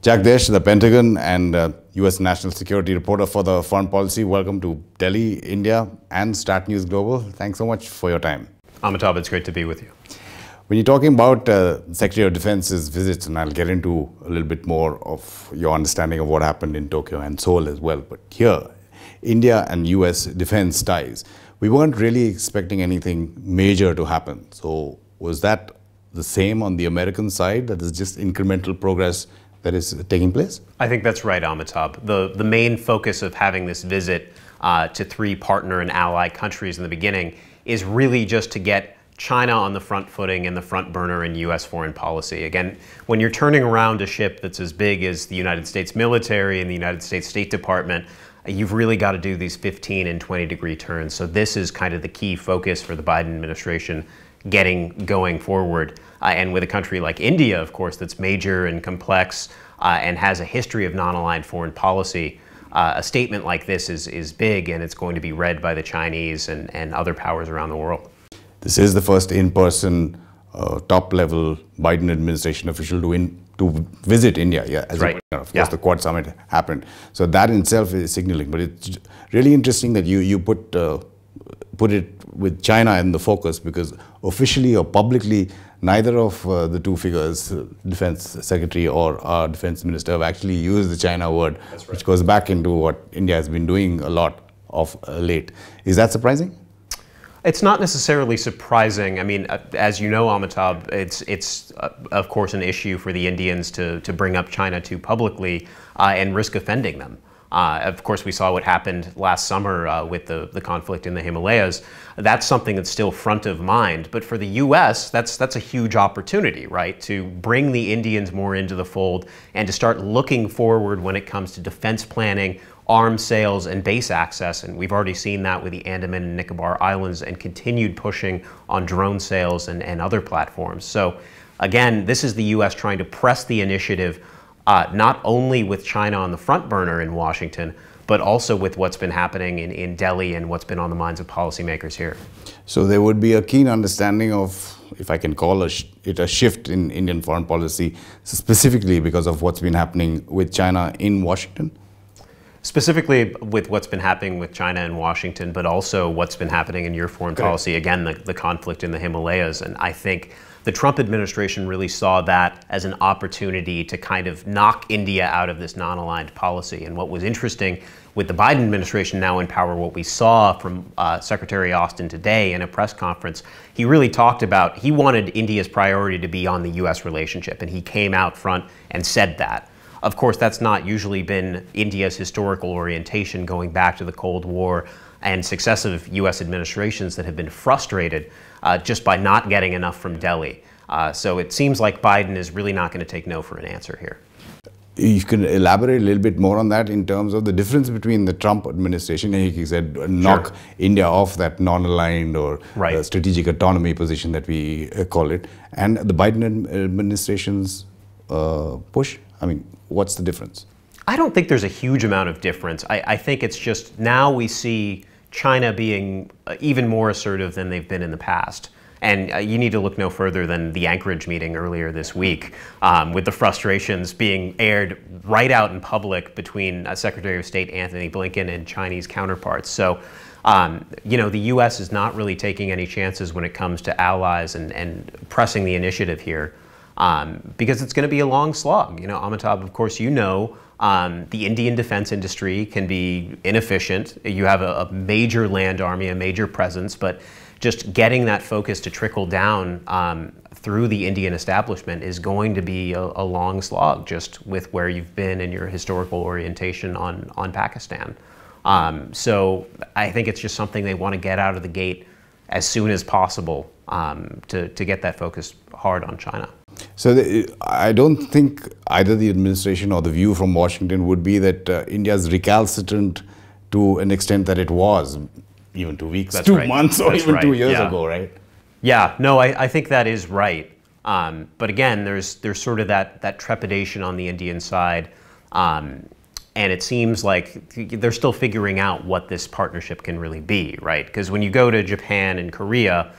Detsch, the Pentagon and U.S. National Security Reporter for the Foreign Policy. Welcome to Delhi, India and StratNews Global. Thanks so much for your time. Amitabh, it's great to be with you. When you're talking about Secretary of Defense's visits, and I'll get into a little bit more of your understanding of what happened in Tokyo and Seoul as well, but here, India and U.S. defense ties, we weren't really expecting anything major to happen. So was that the same on the American side, that is just incremental progress that is taking place? I think that's right, Amitabh. The main focus of having this visit to three partner and ally countries in the beginning is really just to get China on the front footing and the front burner in U.S. foreign policy. Again, when you're turning around a ship that's as big as the United States military and the United States State Department, you've really got to do these 15 and 20 degree turns. So this is kind of the key focus for the Biden administration going forward. And with a country like India, of course, that's major and complex and has a history of non-aligned foreign policy, a statement like this is big, and it's going to be read by the Chinese and other powers around the world. This is the first in-person top-level Biden administration official to visit India. Yeah, as right. Of course, the Quad Summit happened. So that in itself is signaling. But it's really interesting that you put it with China in the focus, because officially or publicly, neither of the two figures, Defense Secretary or our Defense Minister, have actually used the China word, right, which goes back into what India has been doing a lot of late. Is that surprising? It's not necessarily surprising. I mean, as you know, Amitabh, it's of course an issue for the Indians to bring up China too publicly and risk offending them. Of course, we saw what happened last summer with the conflict in the Himalayas. That's something that's still front of mind. But for the U.S., that's a huge opportunity, right? To bring the Indians more into the fold and to start looking forward when it comes to defense planning, arms sales, and base access. And we've already seen that with the Andaman and Nicobar Islands, and continued pushing on drone sales and other platforms. So again, this is the U.S. trying to press the initiative not only with China on the front burner in Washington, but also with what's been happening in Delhi and what's been on the minds of policymakers here. So there would be a keen understanding of, if I can call it a shift in Indian foreign policy, specifically because of what's been happening with China in Washington? Specifically with what's been happening with China and Washington, but also what's been happening in your foreign policy, again, the conflict in the Himalayas. And I think the Trump administration really saw that as an opportunity to kind of knock India out of this non-aligned policy. And what was interesting with the Biden administration now in power, what we saw from Secretary Austin today in a press conference, he really talked about, he wanted India's priority to be on the U.S. relationship, and he came out front and said that. Of course, that's not usually been India's historical orientation, going back to the Cold War and successive U.S. administrations that have been frustrated just by not getting enough from Delhi. So it seems like Biden is really not going to take no for an answer here. You can elaborate a little bit more on that in terms of the difference between the Trump administration, he said, knock Sure. India off that non-aligned or right. Strategic autonomy position that we call it, and the Biden administration's push? I mean, what's the difference? I don't think there's a huge amount of difference. I think it's just now we see China being even more assertive than they've been in the past. And you need to look no further than the Anchorage meeting earlier this week, with the frustrations being aired right out in public between Secretary of State Antony Blinken and Chinese counterparts. So, you know, the U.S. is not really taking any chances when it comes to allies and pressing the initiative here, because it's going to be a long slog. You know, Amitabh, of course, you know, the Indian defense industry can be inefficient. You have a major land army, a major presence, but just getting that focus to trickle down through the Indian establishment is going to be a long slog, just with where you've been in your historical orientation on Pakistan. So I think it's just something they want to get out of the gate as soon as possible to get that focus hard on China. So I don't think either the administration or the view from Washington would be that India is recalcitrant to an extent that it was even 2 weeks, That's 2 right. months, or That's even right. 2 years Yeah. ago, right? Yeah, no, I think that is right. But again, there's sort of that trepidation on the Indian side. And it seems like they're still figuring out what this partnership can really be, right? Because when you go to Japan and Korea,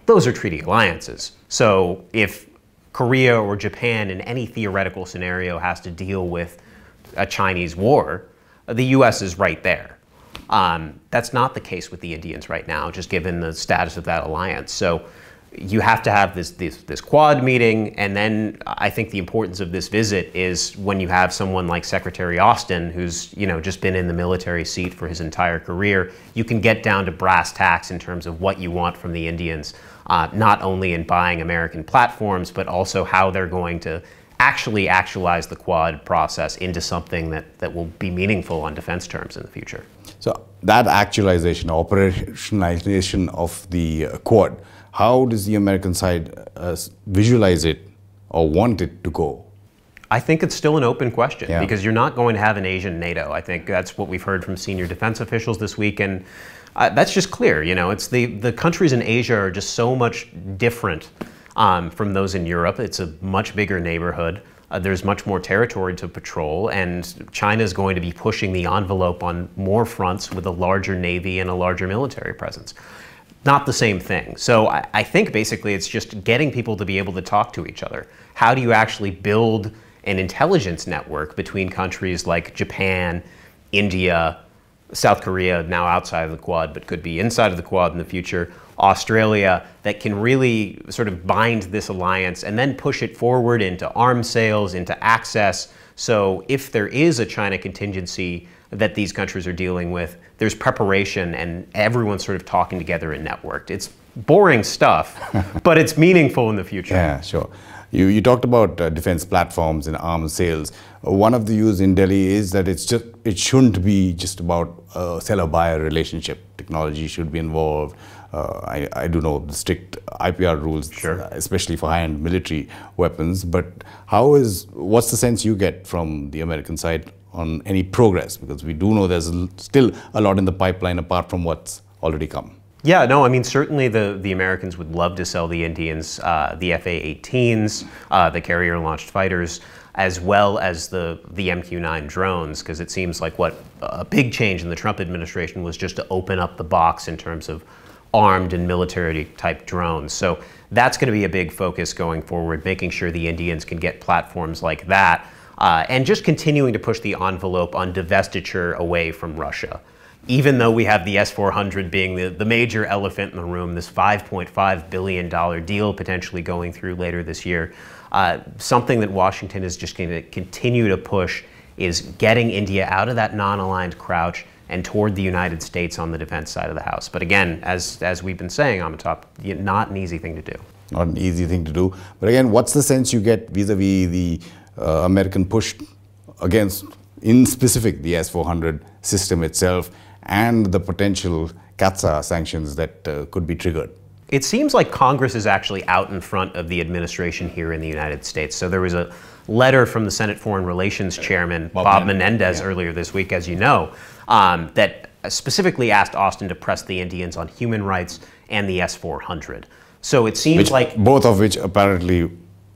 those are treaty alliances. So if Korea or Japan in any theoretical scenario has to deal with a Chinese war, the U.S. is right there. That's not the case with the Indians right now, just given the status of that alliance. So you have to have this Quad meeting, and then I think the importance of this visit is when you have someone like Secretary Austin, who's just been in the military seat for his entire career, you can get down to brass tacks in terms of what you want from the Indians, not only in buying American platforms, but also how they're going to actually actualize the Quad process into something that will be meaningful on defense terms in the future. So that actualization, operationalization of the Quad, how does the American side visualize it or want it to go? I think it's still an open question because you're not going to have an Asian NATO. I think that's what we've heard from senior defense officials this week, and that's just clear. It's the countries in Asia are just so much different from those in Europe. It's a much bigger neighborhood. There's much more territory to patrol, and China is going to be pushing the envelope on more fronts with a larger navy and a larger military presence. Not the same thing. So I think basically it's just getting people to be able to talk to each other. How do you actually build an intelligence network between countries like Japan, India, South Korea, now outside of the Quad, but could be inside of the Quad in the future, Australia, that can really sort of bind this alliance and then push it forward into arms sales, into access. So if there is a China contingency that these countries are dealing with, there's preparation and everyone's sort of talking together and networked. It's boring stuff, but it's meaningful in the future. Yeah, sure. You talked about defense platforms and arms sales. One of the views in Delhi is that it shouldn't be just about a seller-buyer relationship. Technology should be involved. I do know the strict IPR rules, especially for high-end military weapons. But what's the sense you get from the American side on any progress? Because we do know there's still a lot in the pipeline apart from what's already come. Yeah, no, I mean, certainly the Americans would love to sell the Indians the FA-18s, the carrier-launched fighters, as well as the MQ-9 drones, because it seems like what a big change in the Trump administration was just to open up the box in terms of armed and military-type drones. So that's going to be a big focus going forward, making sure the Indians can get platforms like that, and just continuing to push the envelope on divestiture away from Russia. Even though we have the S-400 being the major elephant in the room, this $5.5 billion deal potentially going through later this year, something that Washington is just going to continue to push is getting India out of that non-aligned crouch and toward the United States on the defense side of the house. But again, as we've been saying, Amitabh, not an easy thing to do. Not an easy thing to do. But again, what's the sense you get vis-a-vis the American push against, in specific, the S-400 system itself and the potential CAATSA sanctions that could be triggered? It seems like Congress is actually out in front of the administration here in the United States. So there was a letter from the Senate Foreign Relations Chairman, Bob Menendez, earlier this week, as you know, that specifically asked Austin to press the Indians on human rights and the S-400. So it seems like... Both of which apparently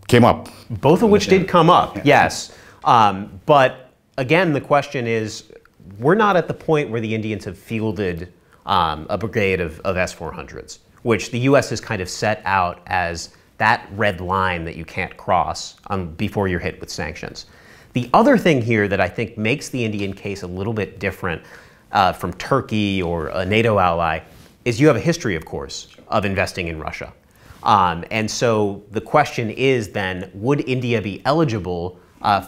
came up. Both of which did come up, yes. But again, the question is, we're not at the point where the Indians have fielded a brigade of S-400s, which the U.S. has kind of set out as that red line that you can't cross before you're hit with sanctions. The other thing here that I think makes the Indian case a little bit different from Turkey or a NATO ally is you have a history, of course, of investing in Russia. And so the question is then, would India be eligible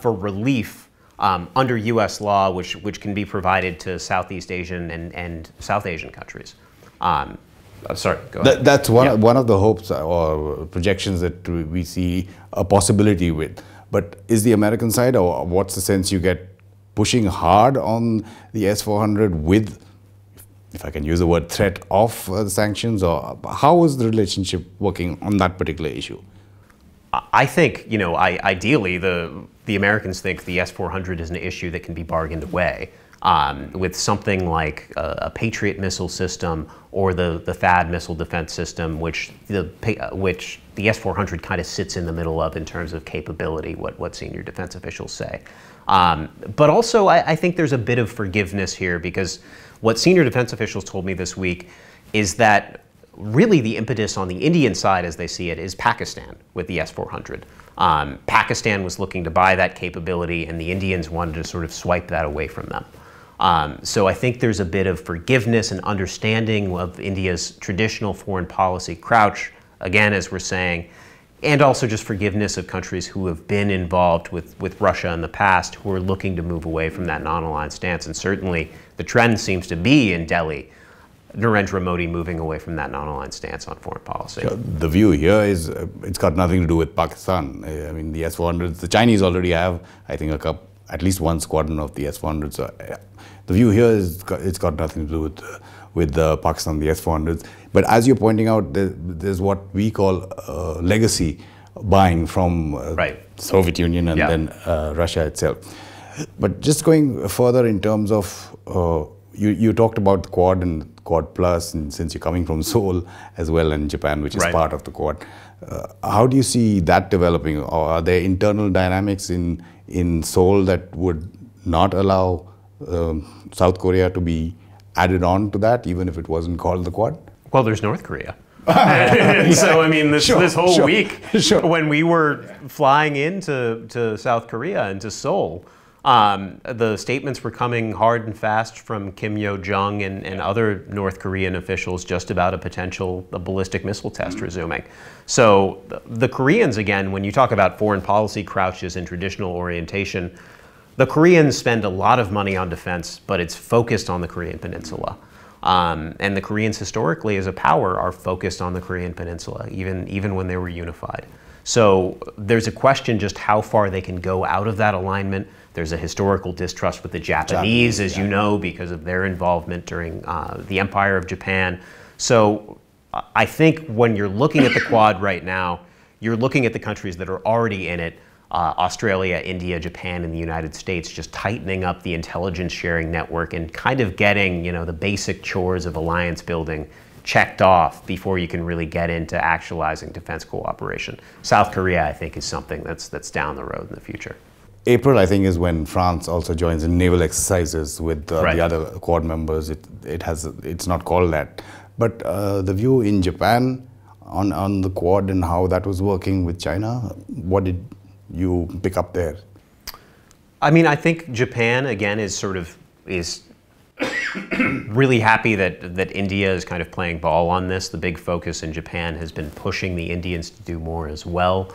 for relief under U.S. law, which can be provided to Southeast Asian and South Asian countries? Sorry, go ahead. That's one of the hopes or projections that we see a possibility with. But is the American side, or what's the sense you get, pushing hard on the S-400 with, if I can use the word, threat of the sanctions? Or how is the relationship working on that particular issue? I think, ideally, the Americans think the S-400 is an issue that can be bargained away with something like a Patriot missile system or the THAAD missile defense system, which the S-400 kind of sits in the middle of in terms of capability, what senior defense officials say. But also, I think there's a bit of forgiveness here, because what senior defense officials told me this week is that really the impetus on the Indian side, as they see it, is Pakistan with the S-400. Pakistan was looking to buy that capability, and the Indians wanted to sort of swipe that away from them. So I think there's a bit of forgiveness and understanding of India's traditional foreign policy crouch, again, as we're saying, and also just forgiveness of countries who have been involved with Russia in the past, who are looking to move away from that non-aligned stance. And certainly the trend seems to be in Delhi, Narendra Modi moving away from that non-aligned stance on foreign policy. The view here is it's got nothing to do with Pakistan. I mean, the S-400s, the Chinese already have, I think, at least one squadron of the S-400s. So, the view here is it's got nothing to do with Pakistan, the S-400s. But as you're pointing out, there's what we call legacy buying from Soviet Union and then Russia itself. But just going further in terms of, you talked about the Quad and Quad Plus, and since you're coming from Seoul as well, and Japan, which is part of the Quad, how do you see that developing? Or are there internal dynamics in Seoul that would not allow South Korea to be added on to that, even if it wasn't called the Quad? Well, there's North Korea. So, I mean, this whole week, when we were flying into South Korea and to Seoul, the statements were coming hard and fast from Kim Yo-jong and other North Korean officials just about a ballistic missile test resuming. So the Koreans, again, when you talk about foreign policy crouches and traditional orientation, the Koreans spend a lot of money on defense, but it's focused on the Korean Peninsula. And the Koreans historically as a power are focused on the Korean Peninsula, even when they were unified. So there's a question just how far they can go out of that alignment. There's a historical distrust with the Japanese, as you know, because of their involvement during the Empire of Japan. So I think when you're looking at the Quad right now, you're looking at the countries that are already in it, Australia, India, Japan, and the United States, just tightening up the intelligence sharing network and kind of getting, the basic chores of alliance building checked off before you can really get into actualizing defense cooperation. South Korea, I think, is something that's down the road in the future. April, I think, is when France also joins in naval exercises with the other Quad members. It's not called that. But the view in Japan on the Quad and how that was working with China, what did you pick up there? I mean, I think Japan, again, is really happy that India is kind of playing ball on this. The big focus in Japan has been pushing the Indians to do more as well.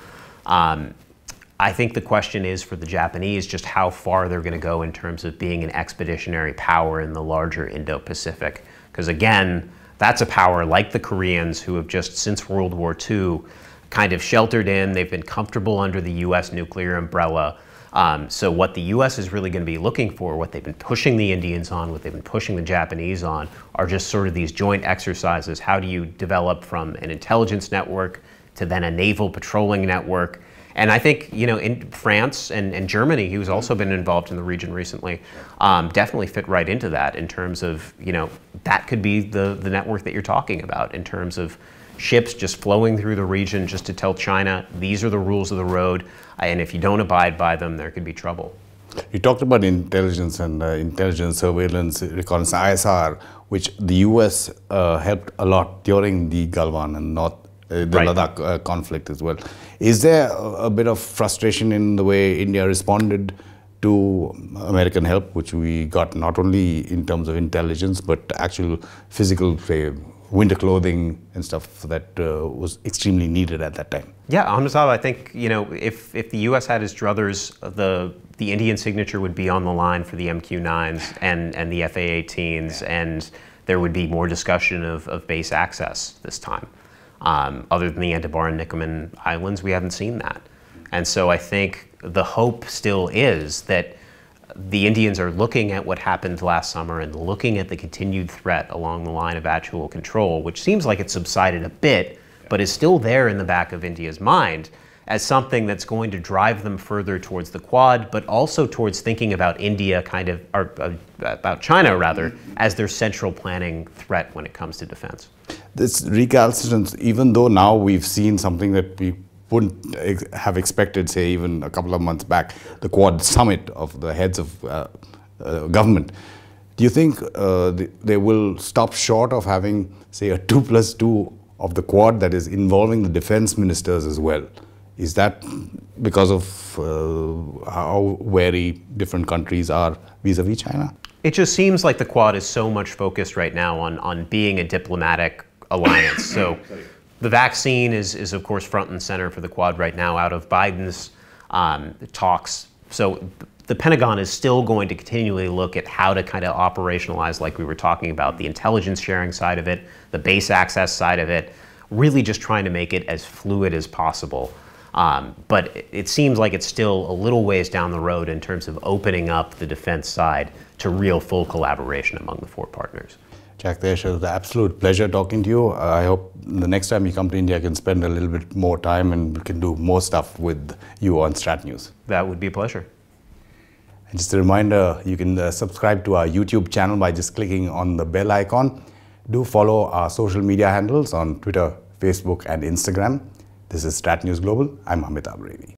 I think the question is for the Japanese just how far they're going to go in terms of being an expeditionary power in the larger Indo-Pacific. Because again, that's a power like the Koreans who have just since World War II kind of sheltered in. They've been comfortable under the U.S. nuclear umbrella. So what the U.S. is really going to be looking for, what they've been pushing the Indians on, what they've been pushing the Japanese on, are just sort of these joint exercises. How do you develop from an intelligence network to then a naval patrolling network? And I think, in France and Germany, who's also been involved in the region recently, definitely fit right into that in terms of, that could be the network that you're talking about in terms of ships just flowing through the region just to tell China, these are the rules of the road, and if you don't abide by them, there could be trouble. You talked about intelligence and intelligence surveillance, reconnaissance, ISR, which the U.S. helped a lot during the Galwan and the Ladakh conflict as well. Is there a bit of frustration in the way India responded to American help, which we got not only in terms of intelligence, but actual physical, say, winter clothing and stuff that was extremely needed at that time? Yeah, Amitabh, I think, if the U.S. had its druthers, the Indian signature would be on the line for the MQ-9s and the FA-18s, and there would be more discussion of base access this time. Other than the Andaman and Nicobar Islands, we haven't seen that. And so I think the hope still is that the Indians are looking at what happened last summer and looking at the continued threat along the line of actual control, which seems like it's subsided a bit, but is still there in the back of India's mind as something that's going to drive them further towards the Quad, but also towards thinking about India or about China rather, as their central planning threat when it comes to defense. This recalcitrance, even though now we've seen something that we wouldn't have expected, say, even a couple of months back, the Quad summit of the heads of government. Do you think they will stop short of having, say, a 2+2 of the Quad that is involving the defense ministers as well? Is that because of how wary different countries are vis-a-vis China? It just seems like the Quad is so much focused right now on being a diplomatic alliance. So the vaccine is of course front and center for the Quad right now out of Biden's talks. So the Pentagon is still going to continually look at how to kind of operationalize, like we were talking about, the intelligence sharing side of it, the base access side of it, really just trying to make it as fluid as possible. But it seems like it's still a little ways down the road in terms of opening up the defense side to real full collaboration among the four partners. Detsch, it was an absolute pleasure talking to you. I hope the next time you come to India, I can spend a little bit more time and we can do more stuff with you on StratNews. That would be a pleasure. And just a reminder, you can subscribe to our YouTube channel by just clicking on the bell icon. Do follow our social media handles on Twitter, Facebook, and Instagram. This is StratNews Global. I'm Amitabh P.